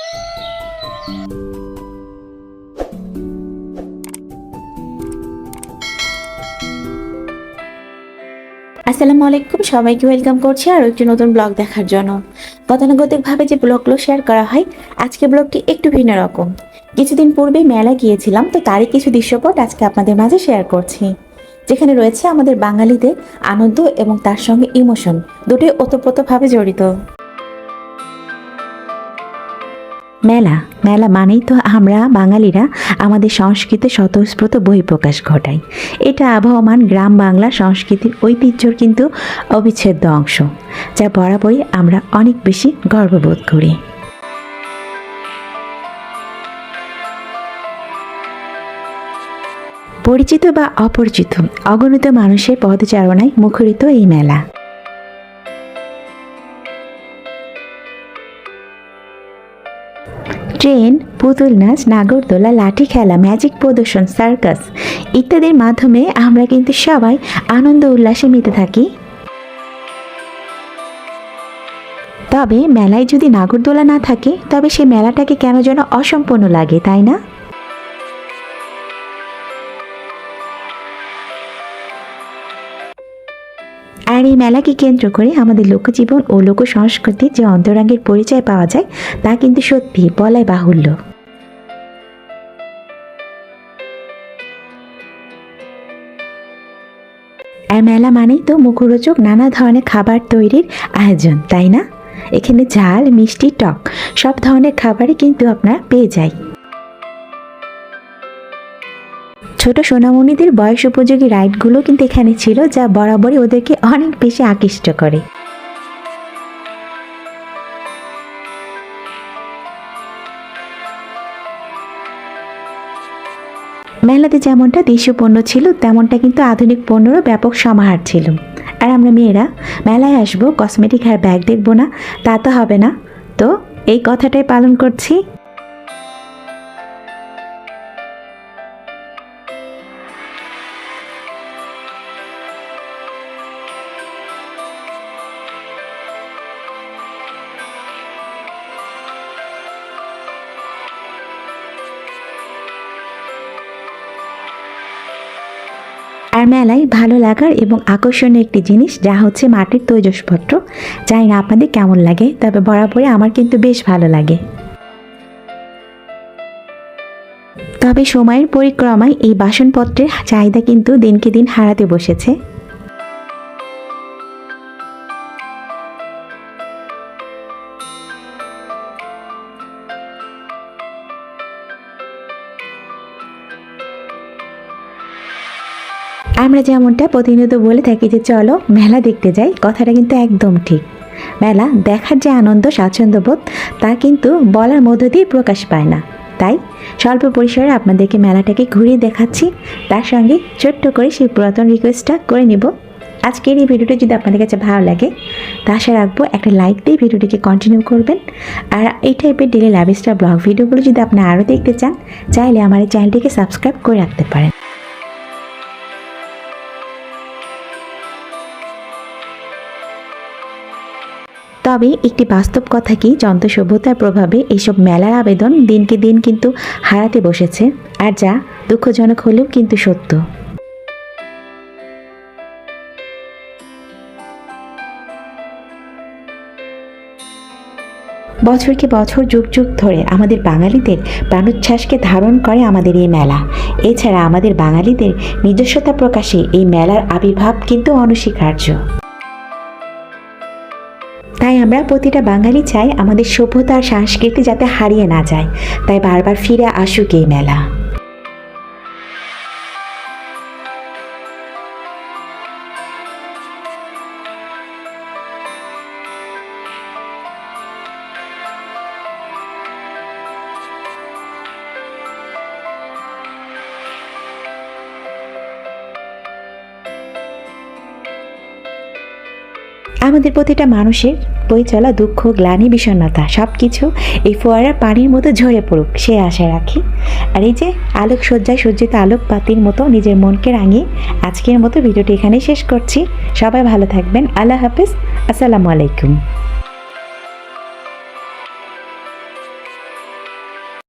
আসসালামু আলাইকুম, সবাইকে ওয়েলকাম করছি আরও একটি নতুন ব্লগ দেখার জন্য। গতানুগতিকভাবে যে ব্লগগুলো শেয়ার করা হয়, আজকে ব্লগটি একটু ভিন্ন রকম। কিছুদিন পূর্বে মেলা গিয়েছিলাম, তো তারই কিছু দৃশ্যপট আজকে আপনাদের মাঝে শেয়ার করছি, যেখানে রয়েছে আমাদের বাঙালিদের আনন্দ এবং তার সঙ্গে ইমোশন দুটোই ওতপ্রোতভাবে জড়িত। মেলা মেলা মানেই তো আমরা বাঙালিরা আমাদের সংস্কৃতির স্বতঃস্ফূর্ত বহিঃপ্রকাশ ঘটাই। এটা আবহমান গ্রাম বাংলার সংস্কৃতির ঐতিহ্যর কিন্তু অবিচ্ছেদ্য অংশ, যা বরাবরই আমরা অনেক বেশি গর্ববোধ করি। পরিচিত বা অপরিচিত অগণিত মানুষের পদচারণায় মুখরিত এই মেলা। ট্রেন, পুতুল নাচ, নাগরদোলা, লাঠি খেলা, ম্যাজিক প্রদর্শন, সার্কাস ইত্যাদির মাধ্যমে আমরা কিন্তু সবাই আনন্দ উল্লাসে মেতে থাকি। তবে মেলায় যদি নাগরদোলা না থাকে, তবে সেই মেলাটাকে কেন যেন অসম্পূর্ণ লাগে, তাই না? আর এই মেলাকে কেন্দ্র করে আমাদের লোকজীবন ও লোক সংস্কৃতির যে অন্তরঙ্গের পরিচয় পাওয়া যায়, তা কিন্তু সত্যি বলাই বাহুল্য। আর মেলা মানেই তো মুখরোচক নানা ধরনের খাবার তৈরির আয়োজন, তাই না? এখানে ঝাল, মিষ্টি, টক সব ধরনের খাবারই কিন্তু আপনারা পেয়ে যায়। ছোট সোনামণিদের বয়স উপযোগী রাইডগুলো কিন্তু এখানে ছিল, যা বরাবরই ওদেরকে অনেক বেশি আকৃষ্ট করে। মেলাতে যেমনটা দেশীয় পণ্য ছিল, তেমনটা কিন্তু আধুনিক পণ্যেরও ব্যাপক সমাহার ছিল। আর আমরা মেয়েরা মেলায় আসবো, কসমেটিক আর ব্যাগ দেখবো না, তা তো হবে না। তো এই কথাটাই পালন করছি। আর মেলায় ভালো লাগার এবং আকর্ষণীয় একটি জিনিস, যা হচ্ছে মাটির তৈজসপত্র। জানি না আপনাদের কেমন লাগে, তবে বরাবরই আমার কিন্তু বেশ ভালো লাগে। তবে সময়ের পরিক্রমায় এই বাসনপত্রের চাহিদা কিন্তু দিনকে দিন হারাতে বসেছে। আমরা যেমনটা প্রতিনিয়ত বলে থাকি যে চলো মেলা দেখতে যাই, কথাটা কিন্তু একদম ঠিক। মেলা দেখার যে আনন্দ, স্বাচ্ছন্দ্যবোধ, তা কিন্তু বলার মধ্য দিয়ে প্রকাশ পায় না। তাই স্বল্প পরিসরে আপনাদেরকে মেলাটাকে ঘুরিয়ে দেখাচ্ছি, তার সঙ্গে ছোট্ট করে সেই পুরাতন রিকোয়েস্টটা করে নিব। আজকের এই ভিডিওটি যদি আপনাদের কাছে ভালো লাগে, তা আশা রাখবো একটা লাইক দিয়ে ভিডিওটিকে কন্টিনিউ করবেন। আর এই টাইপের ডেলি লাইফস্টাইল ব্লগ ভিডিওগুলো যদি আপনি আরও দেখতে চান, চাইলে আমার এই চ্যানেলটিকে সাবস্ক্রাইব করে রাখতে পারেন। তবে একটি বাস্তব কথা কি, যন্ত্র সভ্যতার প্রভাবে এইসব মেলার আবেদন দিনকে দিন কিন্তু হারাতে বসেছে, আর যা দুঃখজনক হলেও কিন্তু সত্য। বছরকে বছর, যুগ যুগ ধরে আমাদের বাঙালিদের প্রাণোচ্ছ্বাসকে ধারণ করে আমাদের এই মেলা। এছাড়া আমাদের বাঙালিদের নিজস্বতা প্রকাশে এই মেলার আবির্ভাব কিন্তু অনস্বীকার্য। তাই আমরা প্রতিটা বাঙালি চাই আমাদের সভ্যতা আর সংস্কৃতি যাতে হারিয়ে না যায়, তাই বারবার ফিরে আসুক এই মেলা। আমাদের প্রতিটা মানুষের বয়ে চলা দুঃখ, গ্লানি, বিষণ্ণতা সবকিছু এই ফোয়ারার পানির মতো ঝরে পড়ুক, সে আশা রাখি। আর এই যে আলোকসজ্জায় সজ্জিত আলোকপাতির মতো নিজের মনকে রাঙিয়ে আজকের মতো ভিডিওটি এখানেই শেষ করছি। সবাই ভালো থাকবেন। আল্লাহ হাফেজ। আসসালামু আলাইকুম।